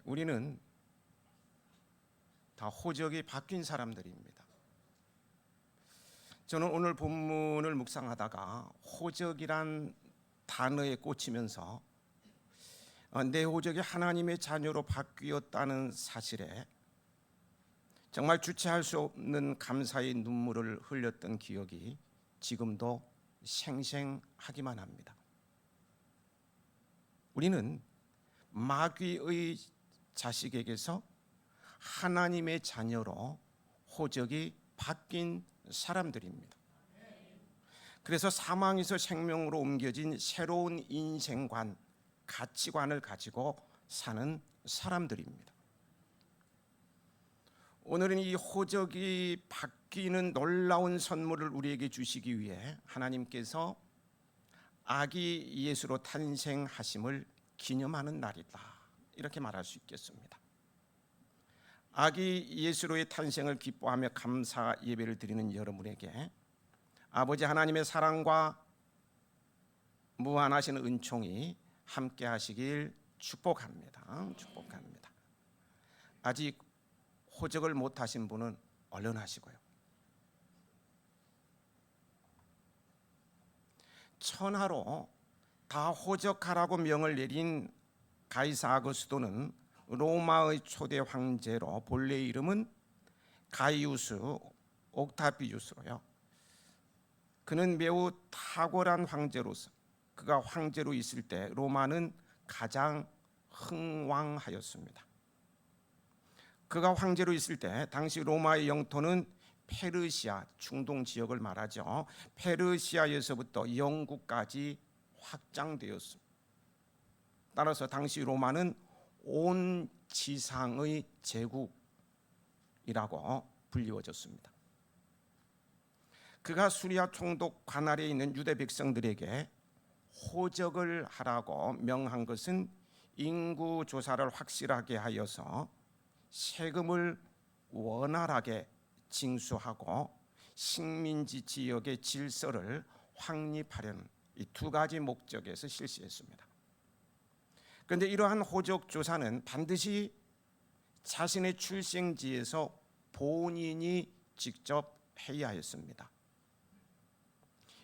우리는 다 호적이 바뀐 사람들입니다. 저는 오늘 본문을 묵상하다가 호적이란 단어에 꽂히면서 내 호적이 하나님의 자녀로 바뀌었다는 사실에 정말 주체할 수 없는 감사의 눈물을 흘렸던 기억이 지금도 생생하기만 합니다. 우리는 마귀의 자식에게서 하나님의 자녀로 호적이 바뀐 사람들입니다. 그래서 사망에서 생명으로 옮겨진 새로운 인생관, 가치관을 가지고 사는 사람들입니다. 오늘은 이 호적이 바뀌는 놀라운 선물을 우리에게 주시기 위해 하나님께서 아기 예수로 탄생하심을 기념하는 날이다, 이렇게 말할 수 있겠습니다. 아기 예수로의 탄생을 기뻐하며 감사 예배를 드리는 여러분에게 아버지 하나님의 사랑과 무한하신 은총이 함께 하시길 축복합니다. 축복합니다. 아직 호적을 못 하신 분은 얼른 하시고요. 천하로 다 호적하라고 명을 내린 가이사 아구스도는 로마의 초대 황제로 본래 이름은 가이우스 옥타비우스로요. 그는 매우 탁월한 황제로서 그가 황제로 있을 때 로마는 가장 흥왕하였습니다. 그가 황제로 있을 때 당시 로마의 영토는 페르시아, 중동 지역을 말하죠. 페르시아에서부터 영국까지 확장되었습니다. 따라서 당시 로마는 온 지상의 제국이라고 불리워졌습니다. 그가 수리아 총독 관할에 있는 유대 백성들에게 호적을 하라고 명한 것은 인구 조사를 확실하게 하여서 세금을 원활하게 징수하고 식민지 지역의 질서를 확립하려는 이 두 가지 목적에서 실시했습니다. 그런데 이러한 호적 조사는 반드시 자신의 출생지에서 본인이 직접 해야 했습니다.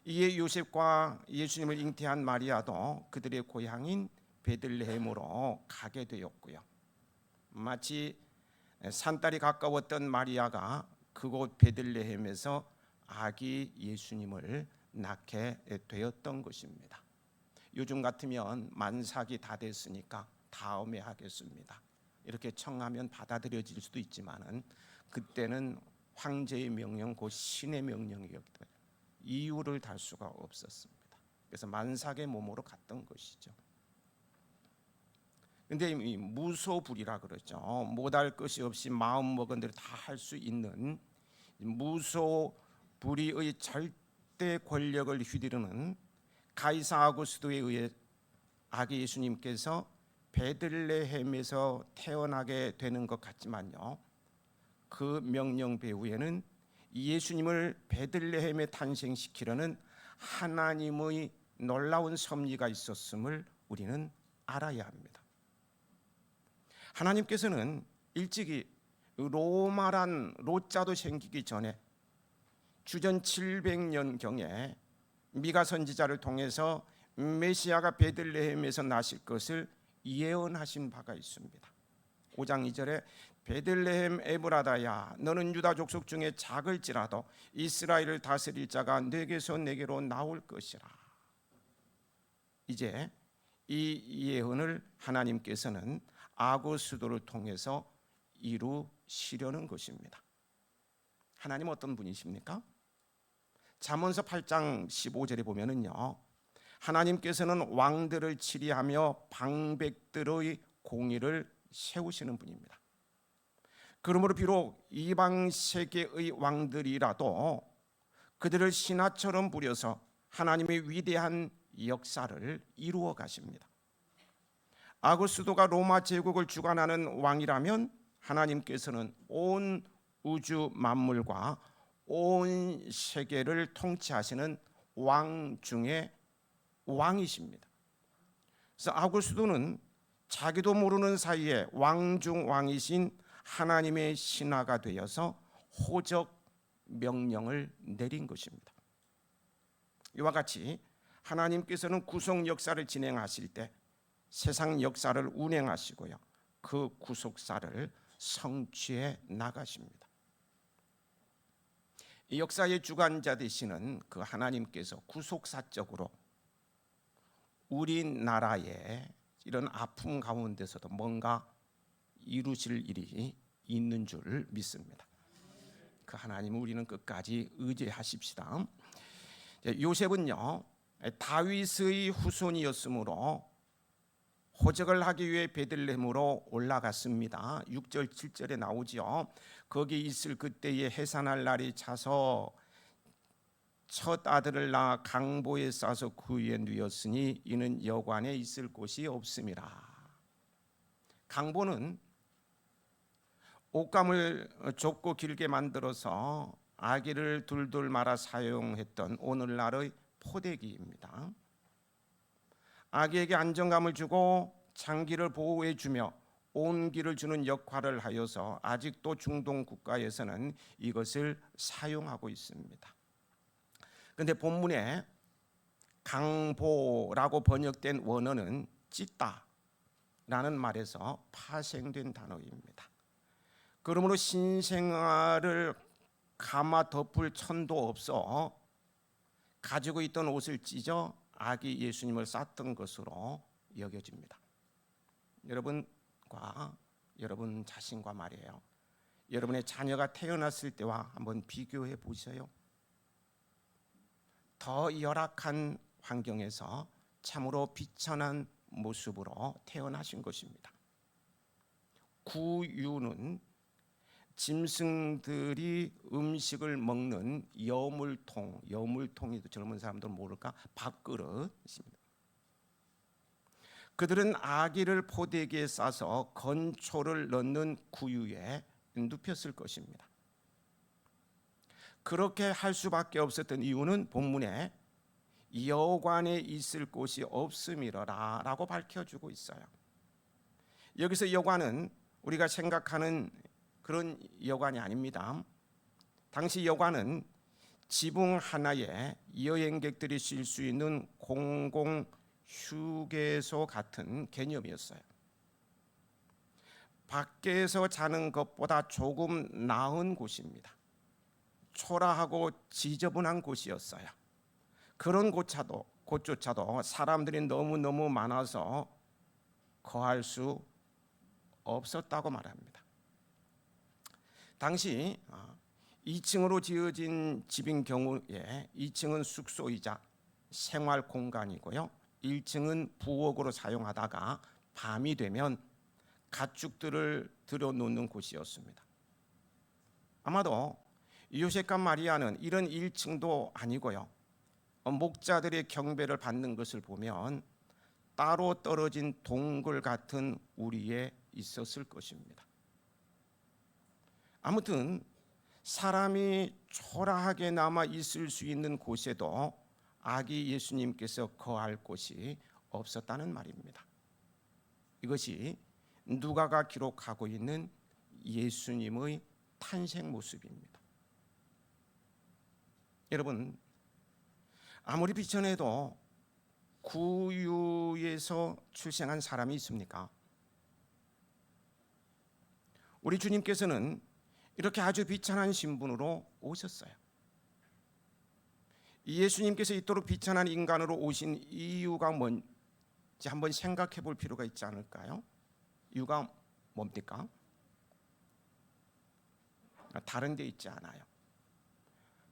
이에 요셉과 예수님을 잉태한 마리아도 그들의 고향인 베들레헴으로 가게 되었고요. 마치 산딸이 가까웠던 마리아가 그곳 베들레헴에서 아기 예수님을 낳게 되었던 것입니다. 요즘 같으면 만삭이 다 됐으니까 다음에 하겠습니다, 이렇게 청하면 받아들여질 수도 있지만은 그때는 황제의 명령, 곧 신의 명령이었기 때문에 이유를 달 수가 없었습니다. 그래서 만삭의 몸으로 갔던 것이죠. 근데 이 무소불이라 그러죠. 못할 것이 없이 마음 먹은 대로 다 할 수 있는 무소불위의 절대 권력을 휘두르는 가이사 아구스도에 의해 아기 예수님께서 베들레헴에서 태어나게 되는 것 같지만요, 그 명령 배후에는 예수님을 베들레헴에 탄생시키려는 하나님의 놀라운 섭리가 있었음을 우리는 알아야 합니다. 하나님께서는 일찍이 로마란 로자도 생기기 전에 주전 700년경에 미가 선지자를 통해서 메시아가 베들레헴에서 나실 것을 예언하신 바가 있습니다. 5장 2절에 베들레헴 에브라다야, 너는 유다 족속 중에 작을지라도 이스라엘을 다스릴 자가 네게서 내게로 나올 것이라. 이제 이 예언을 하나님께서는 아구스도를 통해서 이루시려는 것입니다. 하나님 어떤 분이십니까? 잠언서 8장 15절에 보면은요, 하나님께서는 왕들을 치리하며 방백들의 공의를 세우시는 분입니다. 그러므로 비록 이방 세계의 왕들이라도 그들을 신하처럼 부려서 하나님의 위대한 역사를 이루어 가십니다. 아구스도가 로마 제국을 주관하는 왕이라면 하나님께서는 온 우주 만물과 온 세계를 통치하시는 왕 중에 왕이십니다. 그래서 아구스도는 자기도 모르는 사이에 왕중 왕이신 하나님의 신하가 되어서 호적 명령을 내린 것입니다. 이와 같이 하나님께서는 구속 역사를 진행하실 때 세상 역사를 운행하시고요, 그 구속사를 성취해 나가십니다. 이 역사의 주관자 되시는 그 하나님께서 구속사적으로 우리나라의 이런 아픔 가운데서도 뭔가 이루실 일이 있는 줄 믿습니다. 그 하나님을 우리는 끝까지 의지하십시다. 요셉은요, 다윗의 후손이었으므로 호적을 하기 위해 베들레헴으로 올라갔습니다. 6절 7절에 나오지요. 거기 있을 그때에 해산할 날이 차서 첫 아들을 낳아 강보에 싸서 그 위에 누웠으니 이는 여관에 있을 곳이 없음이라. 강보는 옷감을 좁고 길게 만들어서 아기를 둘둘 말아 사용했던 오늘날의 포대기입니다. 아기에게 안정감을 주고 장기를 보호해 주며 온기를 주는 역할을 하여서 아직도 중동 국가에서는 이것을 사용하고 있습니다. 그런데 본문에 강보라고 번역된 원어는 찢다라는 말에서 파생된 단어입니다. 그러므로 신생아를 감아 덮을 천도 없어 가지고 있던 옷을 찢어 아기 예수님을 쌌던 것으로 여겨집니다. 여러분과 여러분 자신과 말이에요. 여러분의 자녀가 태어났을 때와 한번 비교해 보세요. 더 열악한 환경에서 참으로 비천한 모습으로 태어나신 것입니다. 구유는 짐승들이 음식을 먹는 여물통이도 젊은 사람들은 모를까? 밥그릇입니다. 그들은 아기를 포대기에 싸서 건초를 넣는 구유에 눕혔을 것입니다. 그렇게 할 수밖에 없었던 이유는 본문에 여관에 있을 곳이 없음이라 라고 밝혀주고 있어요. 여기서 여관은 우리가 생각하는 그런 여관이 아닙니다. 당시 여관은 지붕 하나에 여행객들이 쉴 수 있는 공공 휴게소 같은 개념이었어요. 밖에서 자는 것보다 조금 나은 곳입니다. 초라하고 지저분한 곳이었어요. 그런 곳조차도 사람들이 너무너무 많아서 거할 수 없었다고 말합니다. 당시 2층으로 지어진 집인 경우에 2층은 숙소이자 생활 공간이고요, 1층은 부엌으로 사용하다가 밤이 되면 가축들을 들여놓는 곳이었습니다. 아마도 요셉과 마리아는 이런 1층도 아니고요, 목자들의 경배를 받는 것을 보면 따로 떨어진 동굴 같은 우리에 있었을 것입니다. 아무튼 사람이 초라하게 남아 있을 수 있는 곳에도 아기 예수님께서 거할 곳이 없었다는 말입니다. 이것이 누가가 기록하고 있는 예수님의 탄생 모습입니다. 여러분, 아무리 비천해도 구유에서 출생한 사람이 있습니까? 우리 주님께서는 이렇게 아주 비천한 신분으로 오셨어요. 예수님께서 이토록 비천한 인간으로 오신 이유가 뭔지 한번 생각해 볼 필요가 있지 않을까요? 이유가 뭡니까? 다른 데 있지 않아요.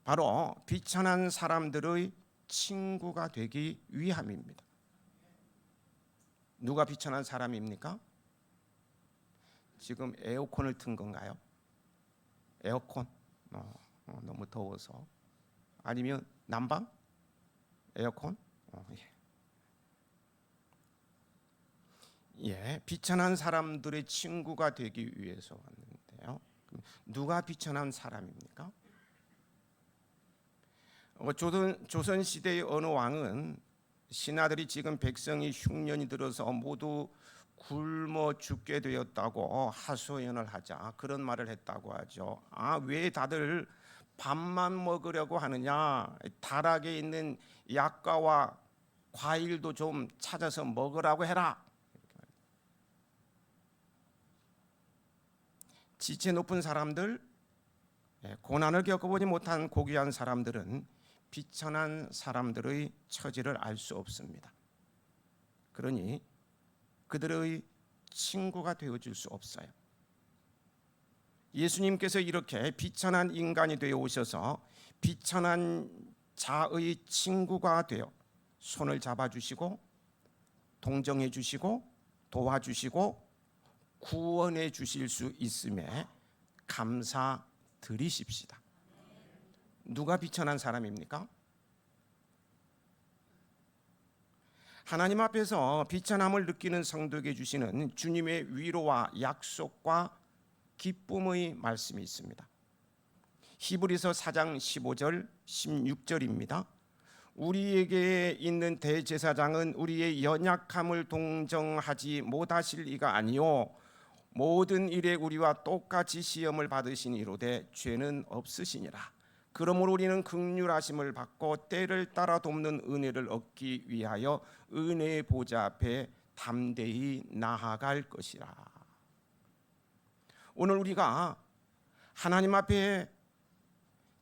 바로 비천한 사람들의 친구가 되기 위함입니다. 누가 비천한 사람입니까? 지금 에어컨을 튼 건가요? 에어컨? 너무 더워서. 아니면 난방? 에어컨? 예, 비천한 사람들의 친구가 되기 위해서 왔는데요. 누가 비천한 사람입니까? 조선 시대의 어느 왕은 신하들이 지금 백성이 흉년이 들어서 모두 굶어 죽게 되었다고 하소연을 하자 그런 말을 했다고 하죠. 왜 다들 밥만 먹으려고 하느냐? 다락에 있는 약과와 과일도 좀 찾아서 먹으라고 해라. 지체 높은 사람들, 고난을 겪어보지 못한 고귀한 사람들은 비천한 사람들의 처지를 알 수 없습니다. 그러니 그들의 친구가 되어줄 수 없어요. 예수님께서 이렇게 비천한 인간이 되어 오셔서 비천한 자의 친구가 되어 손을 잡아주시고 동정해 주시고 도와주시고 구원해 주실 수 있음에 감사드리십시다. 누가 비천한 사람입니까? 하나님 앞에서 비천함을 느끼는 성도에게 주시는 주님의 위로와 약속과 기쁨의 말씀이 있습니다. 히브리서 4장 15절 16절입니다. 우리에게 있는 대제사장은 우리의 연약함을 동정하지 못하실 이가 아니요 모든 일에 우리와 똑같이 시험을 받으시니로되 죄는 없으시니라. 그러므로 우리는 긍휼하심을 받고 때를 따라 돕는 은혜를 얻기 위하여 은혜의 보좌 앞에 담대히 나아갈 것이라. 오늘 우리가 하나님 앞에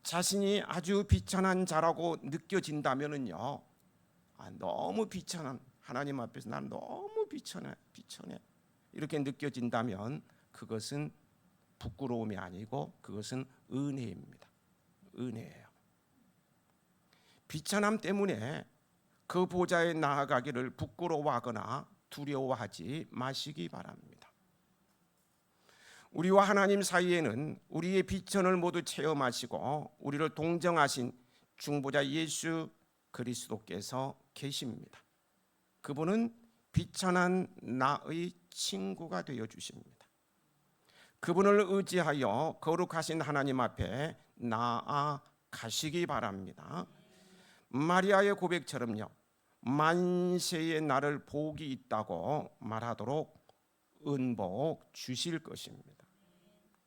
자신이 아주 비천한 자라고 느껴진다면은요, 너무 비천한 하나님 앞에서 난 너무 비천해 이렇게 느껴진다면 그것은 부끄러움이 아니고 그것은 은혜입니다. 은혜예요. 비천함 때문에 그 보좌에 나아가기를 부끄러워하거나 두려워하지 마시기 바랍니다. 우리와 하나님 사이에는 우리의 비천을 모두 체험하시고 우리를 동정하신 중보자 예수 그리스도께서 계십니다. 그분은 비천한 나의 친구가 되어 주십니다. 그분을 의지하여 거룩하신 하나님 앞에 나아가시기 바랍니다. 마리아의 고백처럼요, 만세의 나를 복이 있다고 말하도록 은복 주실 것입니다.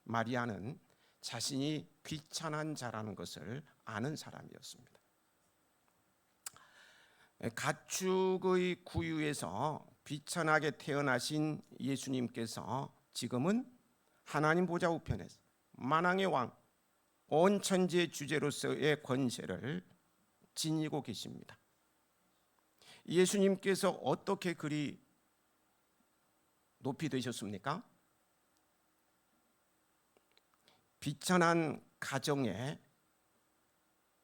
마리아는 자신이 비천한 자라는 것을 아는 사람이었습니다. 가축의 구유에서 비천하게 태어나신 예수님께서 지금은 하나님 보좌 우편에서 만왕의 왕, 온 천지의 주제로서의 권세를 지니고 계십니다. 예수님께서 어떻게 그리 높이 되셨습니까? 비천한 가정에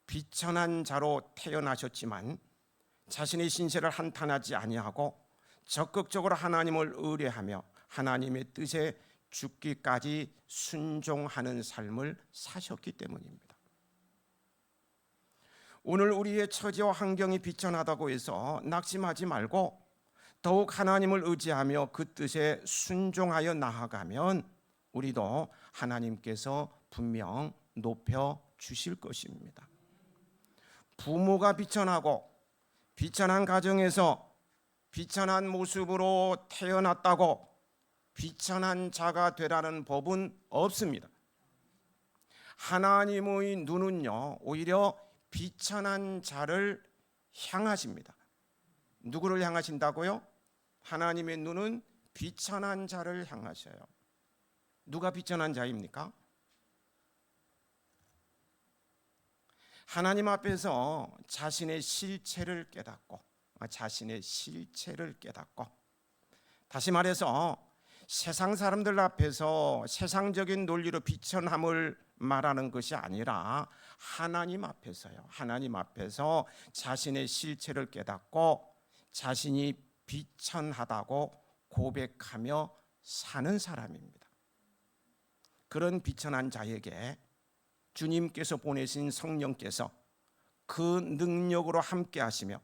비천한 자로 태어나셨지만 자신의 신세를 한탄하지 아니하고 적극적으로 하나님을 의뢰하며 하나님의 뜻에 죽기까지 순종하는 삶을 사셨기 때문입니다. 오늘 우리의 처지와 환경이 비천하다고 해서 낙심하지 말고 더욱 하나님을 의지하며 그 뜻에 순종하여 나아가면 우리도 하나님께서 분명 높여 주실 것입니다. 부모가 비천하고 비천한 가정에서 비천한 모습으로 태어났다고 비천한 자가 되라는 법은 없습니다. 하나님의 눈은요, 오히려 비천한 자를 향하십니다. 누구를 향하신다고요? 하나님의 눈은 비천한 자를 향하셔요. 누가 비천한 자입니까? 하나님 앞에서 자신의 실체를 깨닫고 다시 말해서 세상 사람들 앞에서 세상적인 논리로 비천함을 말하는 것이 아니라 하나님 앞에서요. 하나님 앞에서 자신의 실체를 깨닫고 자신이 비천하다고 고백하며 사는 사람입니다. 그런 비천한 자에게 주님께서 보내신 성령께서 그 능력으로 함께 하시며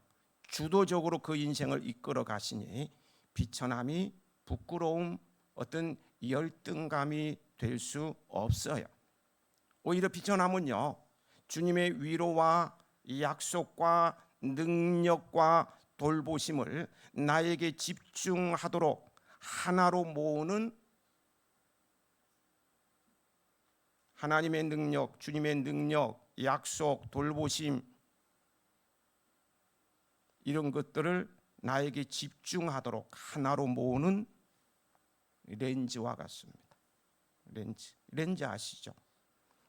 주도적으로 그 인생을 이끌어 가시니 비천함이 부끄러움, 어떤 열등감이 될 수 없어요. 오히려 비천함은요, 주님의 위로와 약속과 능력과 돌보심을 나에게 집중하도록 하나로 모으는 하나님의 능력, 주님의 능력, 약속, 돌보심, 이런 것들을 나에게 집중하도록 하나로 모으는 렌즈와 같습니다. 렌즈 아시죠?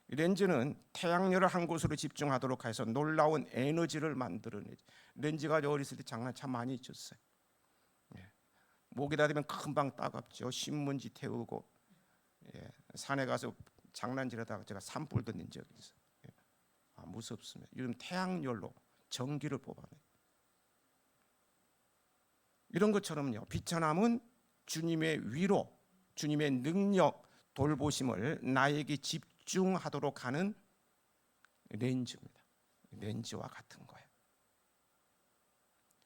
렌즈는 태양열을 한 곳으로 집중하도록 해서 놀라운 에너지를 만들어내죠. 렌즈가 어렸을 때 장난 참 많이 쳤어요. 목에다 대면 금방 따갑죠. 신문지 태우고, 산에 가서 장난질하다가 제가 산불 던진 적이 있어요. 무섭습니다. 요즘 태양열로 전기를 뽑아내요. 이런 것처럼요, 비천함은 주님의 위로, 주님의 능력, 돌보심을 나에게 집중하도록 하는 렌즈입니다. 렌즈와 같은 거예요.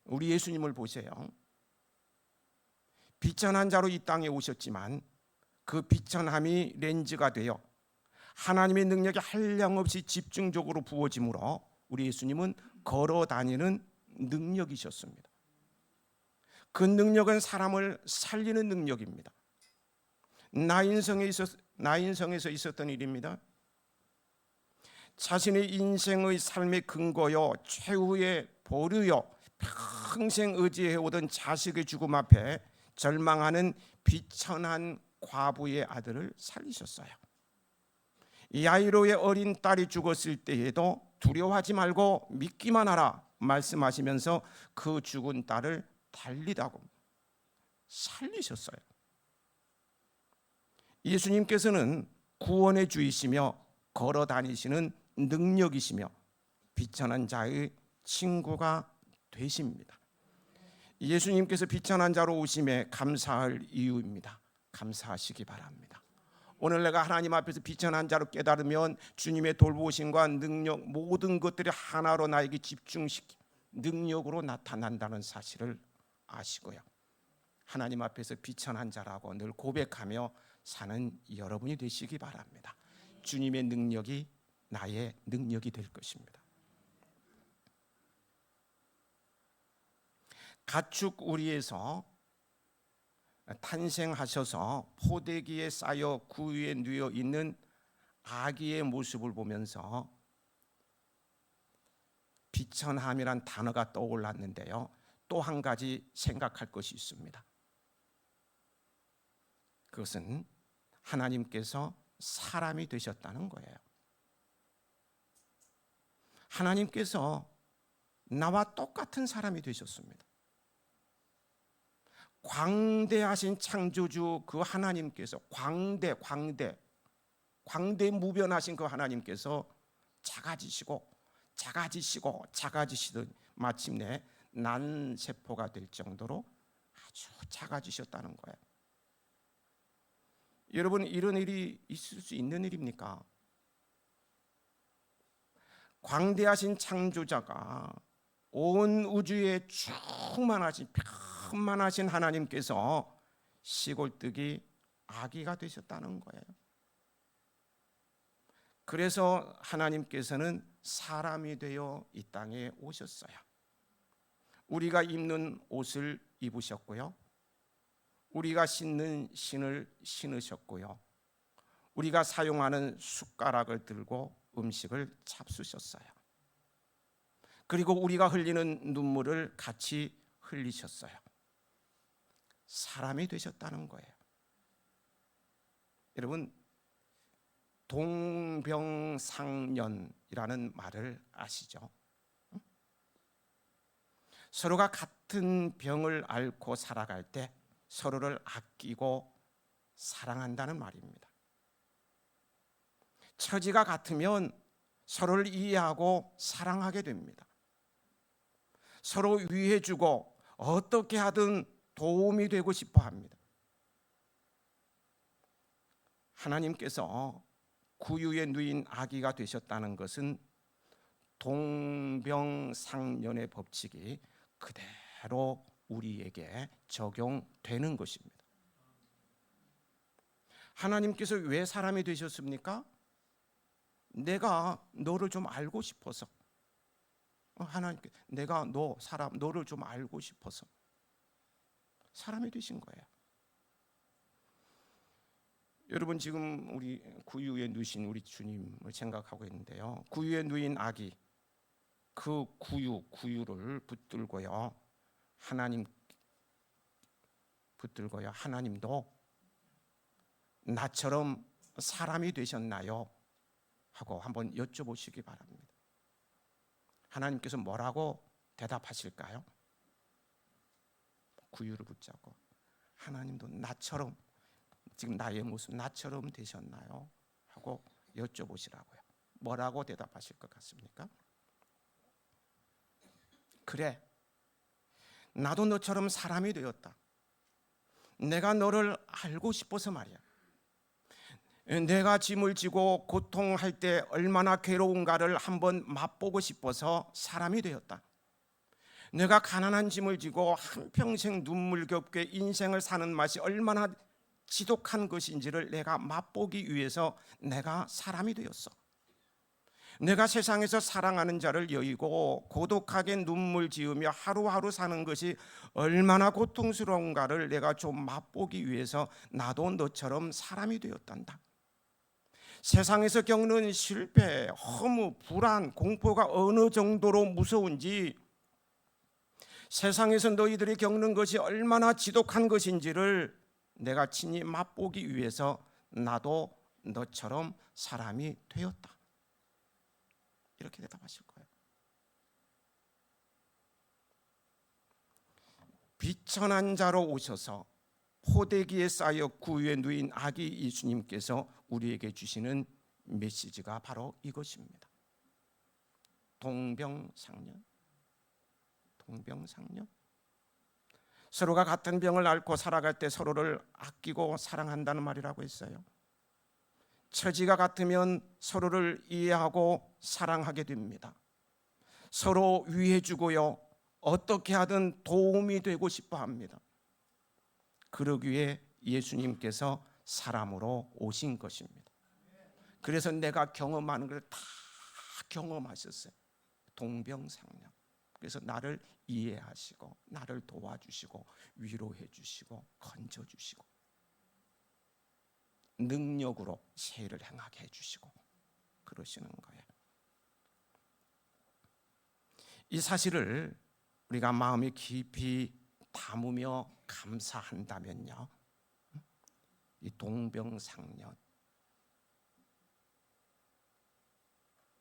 우리 예수님을 보세요. 비천한 자로 이 땅에 오셨지만 그 비천함이 렌즈가 되어 하나님의 능력이 한량없이 집중적으로 부어짐으로 우리 예수님은 걸어 다니는 능력이셨습니다. 그 능력은 사람을 살리는 능력입니다. 나인성에서 있었던 일입니다. 자신의 인생의 삶의 근거요, 최후의 보루요, 평생 의지해오던 자식의 죽음 앞에 절망하는 비천한 과부의 아들을 살리셨어요. 야이로의 어린 딸이 죽었을 때에도 두려워하지 말고 믿기만 하라 말씀하시면서 그 죽은 딸을 달리다고 살리셨어요. 예수님께서는 구원의 주이시며 걸어 다니시는 능력이시며 비천한 자의 친구가 되십니다. 예수님께서 비천한 자로 오심에 감사할 이유입니다. 감사하시기 바랍니다. 오늘 내가 하나님 앞에서 비천한 자로 깨달으면 주님의 돌보심과 능력, 모든 것들이 하나로 나에게 집중시키 능력으로 나타난다는 사실을 아시고요, 하나님 앞에서 비천한 자라고 늘 고백하며 사는 여러분이 되시기 바랍니다. 주님의 능력이 나의 능력이 될 것입니다. 가축 우리에서 탄생하셔서 포대기에 쌓여 구유에 누워 있는 아기의 모습을 보면서 비천함이란 단어가 떠올랐는데요, 또 한 가지 생각할 것이 있습니다. 그것은 하나님께서 사람이 되셨다는 거예요. 하나님께서 나와 똑같은 사람이 되셨습니다. 광대하신 창조주 그 하나님께서 광대무변하신 그 하나님께서 작아지시던 마침내 난세포가 될 정도로 아주 작아지셨다는 거예요. 여러분, 이런 일이 있을 수 있는 일입니까? 광대하신 창조자가 온 우주에 충만하신 편만하신 하나님께서 시골뜨기 아기가 되셨다는 거예요. 그래서 하나님께서는 사람이 되어 이 땅에 오셨어요. 우리가 입는 옷을 입으셨고요, 우리가 신는 신을 신으셨고요, 우리가 사용하는 숟가락을 들고 음식을 잡수셨어요. 그리고 우리가 흘리는 눈물을 같이 흘리셨어요. 사람이 되셨다는 거예요. 여러분, 동병상련이라는 말을 아시죠? 서로가 같은 병을 앓고 살아갈 때 서로를 아끼고 사랑한다는 말입니다. 처지가 같으면 서로를 이해하고 사랑하게 됩니다. 서로 위해주고 어떻게 하든 도움이 되고 싶어 합니다. 하나님께서 구유에 누인 아기가 되셨다는 것은 동병상련의 법칙이 그대로 우리에게 적용되는 것입니다. 하나님께서 왜 사람이 되셨습니까? 내가 너를 좀 알고 싶어서. 하나님께 내가 너를 좀 알고 싶어서 사람이 되신 거예요. 여러분 지금 우리 구유에 누신 우리 주님을 생각하고 있는데요. 구유에 누인 아기, 그 구유를 붙들고요. 하나님 붙들고요. 하나님도 나처럼 사람이 되셨나요? 하고 한번 여쭤보시기 바랍니다. 하나님께서 뭐라고 대답하실까요? 구유를 붙잡고 하나님도 나처럼, 지금 나의 모습 나처럼 되셨나요? 하고 여쭤보시라고요. 뭐라고 대답하실 것 같습니까? 그래, 나도 너처럼 사람이 되었다. 내가 너를 알고 싶어서 말이야. 내가 짐을 지고 고통할 때 얼마나 괴로운가를 한번 맛보고 싶어서 사람이 되었다. 내가 가난한 짐을 지고 한평생 눈물겹게 인생을 사는 맛이 얼마나 지독한 것인지를 내가 맛보기 위해서 내가 사람이 되었어. 내가 세상에서 사랑하는 자를 여의고 고독하게 눈물 지으며 하루하루 사는 것이 얼마나 고통스러운가를 내가 좀 맛보기 위해서 나도 너처럼 사람이 되었단다. 세상에서 겪는 실패, 허무, 불안, 공포가 어느 정도로 무서운지, 세상에서 너희들이 겪는 것이 얼마나 지독한 것인지를 내가 친히 맛보기 위해서 나도 너처럼 사람이 되었다. 이렇게 대답하실 거예요. 비천한 자로 오셔서 포대기에 쌓여 구유에 누인 아기 예수님께서 우리에게 주시는 메시지가 바로 이것입니다. 동병상련. 동병상련. 서로가 같은 병을 앓고 살아갈 때 서로를 아끼고 사랑한다는 말이라고 했어요. 처지가 같으면 서로를 이해하고 사랑하게 됩니다. 서로 위해주고요, 어떻게 하든 도움이 되고 싶어 합니다. 그러기에 예수님께서 사람으로 오신 것입니다. 그래서 내가 경험하는 걸 다 경험하셨어요. 동병상련. 그래서 나를 이해하시고 나를 도와주시고 위로해 주시고 건져 주시고 능력으로 세일을 행하게 해주시고 그러시는 거예요. 이 사실을 우리가 마음에 깊이 담으며 감사한다면요, 이 동병상련,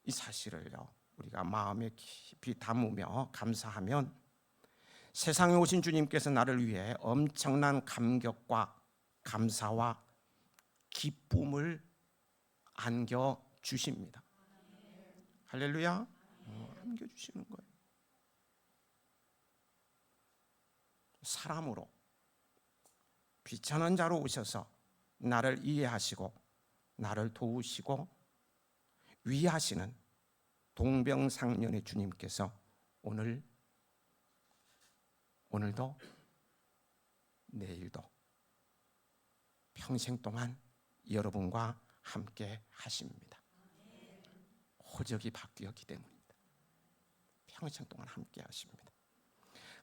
이 사실을요 우리가 마음에 깊이 담으며 감사하면 세상에 오신 주님께서 나를 위해 엄청난 감격과 감사와 기쁨을 안겨주십니다. 할렐루야. 안겨주시는 거예요. 사람으로 비천한 자로 오셔서 나를 이해하시고 나를 도우시고 위하시는 동병상련의 주님께서 오늘도 내일도 평생 동안 여러분과 함께 하십니다. 호적이 바뀌었기 때문입니다. 평생 동안 함께 하십니다.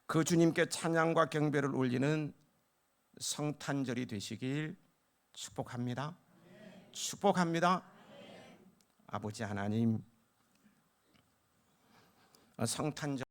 그 주님께 찬양과 경배를 올리는 성탄절이 되시길 축복합니다. 축복합니다. 아버지 하나님, 성탄절